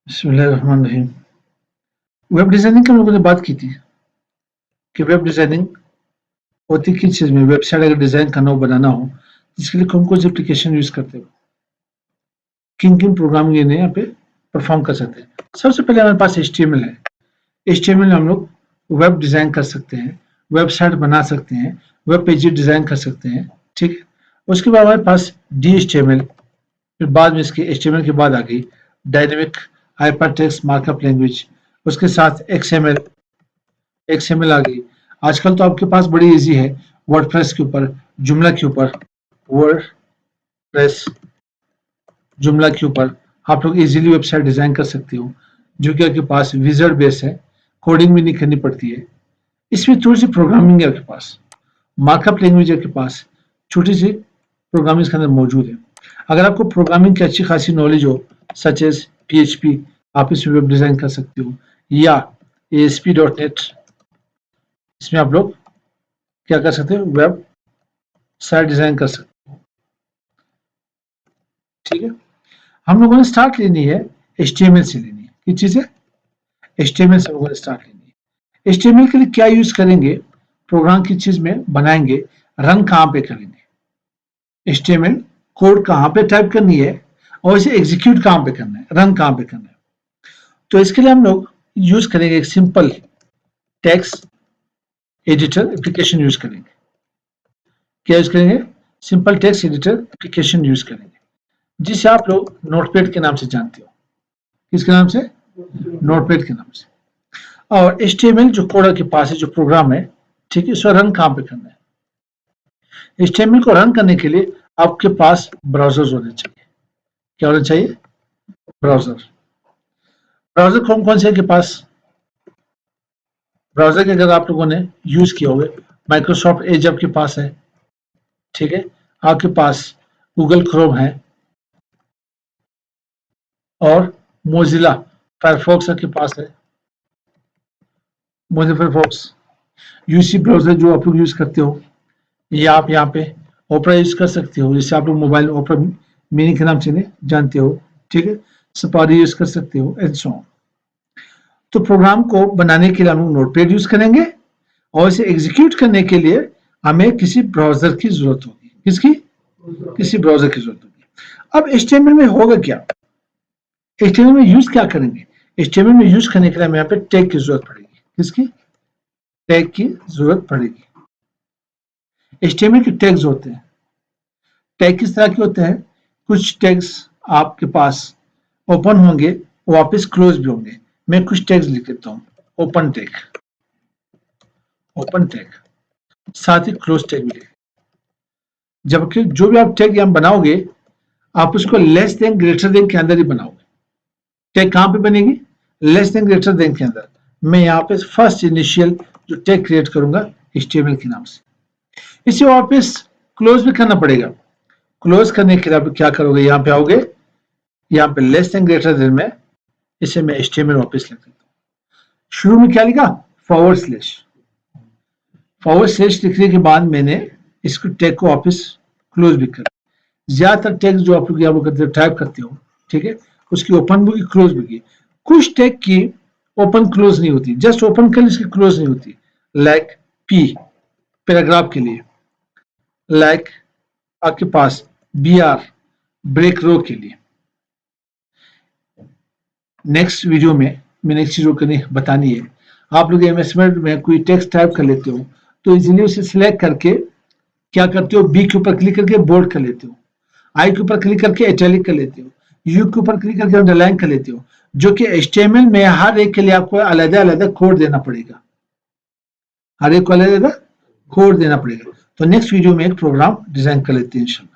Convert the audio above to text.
बिस्मिल्लाहिर्रहमानिर्रहीम। Web designing की हम लोगों ने बात की थी कि वेब डिजाइनिंग होती किस चीज में, वेबसाइट अगर डिजाइन करना हो, बनाना हो, इसके लिए कौन कौन सी एप्लीकेशन यूज करते हो, किन किन प्रोग्राम ये यहाँ पे परफॉर्म कर सकते हैं। सबसे पहले हमारे पास HTML है। HTML में हम लोग वेब डिजाइन कर सकते हैं, वेबसाइट बना सकते हैं, वेब पेजेस डिजाइन कर सकते हैं। ठीक है। उसके बाद हमारे पास DHTML, फिर बाद में इसके HTML के बाद आ गई डायनेमिक हाइपरटेक्स्ट मार्कअप लैंग्वेज, उसके साथ XML आ गई। आजकल तो आपके पास बड़ी इजी है, वर्डप्रेस के ऊपर, जुमला के ऊपर, वर्डप्रेस जुमला के ऊपर आप लोग इजीली वेबसाइट डिजाइन कर सकते हो, जो कि आपके पास विजर्ड बेस है, कोडिंग भी नहीं करनी पड़ती है। इसमें थोड़ी सी प्रोग्रामिंग है आपके पास, मार्कअप लैंग्वेज आपके पास छोटी सी प्रोग्रामिंग इसके अंदर मौजूद है। अगर आपको प्रोग्रामिंग की अच्छी खासी नॉलेज हो, सच एज PHP, आप इसमें वेब डिजाइन कर सकते हो, या ASP.NET, इसमें आप लोग क्या कर सकते हो, वेब साइट डिजाइन कर सकते हो। ठीक है। हम लोगों ने स्टार्ट लेनी है HTML से लेनी है। किस चीज है? HTML से हम लोगों ने स्टार्ट लेनी है। HTML के लिए क्या यूज करेंगे, प्रोग्राम किस चीज में बनाएंगे, रन कहाँ पे करेंगे, HTML कोड कहाँ पे टाइप करनी है, और इसे एग्जीक्यूट कहाँ पे करना है, रन कहाँ पे करना है। तो इसके लिए हम लोग यूज करेंगे एक simple text editor application use करेंगे। क्या यूज करेंगे? Simple text editor application use करेंगे, जिसे आप लोग नोटपैड के नाम से जानते हो। किसके नाम से? नोटपैड के नाम से। और HTML जो कोड के पास है, जो प्रोग्राम है, ठीक है, इसको रन कहाँ पे करना है। HTML को रन करने के लिए आपके पास ब्राउजर होने चाहिए। क्या होना चाहिए? ब्राउजर। ब्राउजर कौन कौन से आपके पास? ब्राउजर के अगर आप लोगों ने यूज किया होगा, माइक्रोसॉफ्ट एज आपके पास है, ठीक है, आपके पास गूगल क्रोम है, और मोजिला फायरफॉक्स आपके पास है। मोजिला फायरफॉक्स UC ब्राउजर जो आप लोग यूज करते हो, ये आप यहाँ पे ओपरा यूज कर सकते हो, जिससे आप लोग मोबाइल ओपरा मिनी के नाम से जानते हो। ठीक है। सफारी यूज कर सकते हो, एंड सो ऑन। तो प्रोग्राम को बनाने के लिए हम लोग नोटपैड यूज करेंगे, और इसे एग्जीक्यूट करने के लिए हमें किसी ब्राउजर की जरूरत होगी। किसकी? किसी ब्राउजर की जरूरत होगी। अब HTML में होगा क्या, HTML में यूज क्या करेंगे? HTML में यूज करने के लिए हमें यहाँ पे टैग की जरूरत पड़ेगी। किसकी? टैग की जरूरत पड़ेगी। HTML के टैग्स होते हैं। टैग किस तरह के होते हैं? कुछ टैग्स आपके पास ओपन होंगे, वापस क्लोज भी होंगे। मैं कुछ टैग्स लिख देता हूँ। ओपन टैग, ओपन टैग, साथ ही क्लोज टैग भी। जबकि जो भी आप टैग यहाँ बनाओगे, आप उसको लेस देन ग्रेटर देन के अंदर ही बनाओगे। टैग कहाँ पे बनेगी? लेस देन ग्रेटर देन के अंदर। मैं यहाँ पे फर्स्ट इनिशियल जो टैग क्रिएट करूंगा HTML के नाम से, इसे वापस क्लोज भी करना पड़ेगा। क्लोज करने के लिए आप क्या करोगे, यहाँ पे आओगे, यहाँ पे लेस देन ग्रेटर देन में इसे मैं HTML वापस लिख देता हूँ। शुरू में क्या लिखा? Forward slash. फॉरवर्ड स्लैश लिखने के बाद मैंने इसको टैग को वापस क्लोज भी कर। ज्यादातर टैग जो आप लोग यहाँ टाइप करते हो, ठीक है, उसकी ओपन भी की, क्लोज भी की। कुछ टैग की ओपन क्लोज नहीं होती, जस्ट ओपन कर इसकी क्लोज नहीं होती। लाइक P पैराग्राफ के लिए, लाइक आपके पास BR ब्रेक रो के लिए। नेक्स्ट वीडियो में मैंने एक चीज बतानी है। आप लोग MS वर्ड में कोई टेक्स्ट टाइप कर लेते हो, तो इजीली उसे सिलेक्ट करके क्या करते हो, B के ऊपर क्लिक करके बोल्ड कर लेते हो, I के ऊपर क्लिक करके इटैलिक कर लेते हो, U के ऊपर क्लिक करके अंडरलाइन कर लेते हो, जो कि HTML में हर एक के लिए आपको अलग-अलग कोड देना पड़ेगा। हर एक को अलग-अलग कोड देना पड़ेगा। तो नेक्स्ट वीडियो में एक प्रोग्राम डिजाइन कर लेते हैं इंशाल्लाह।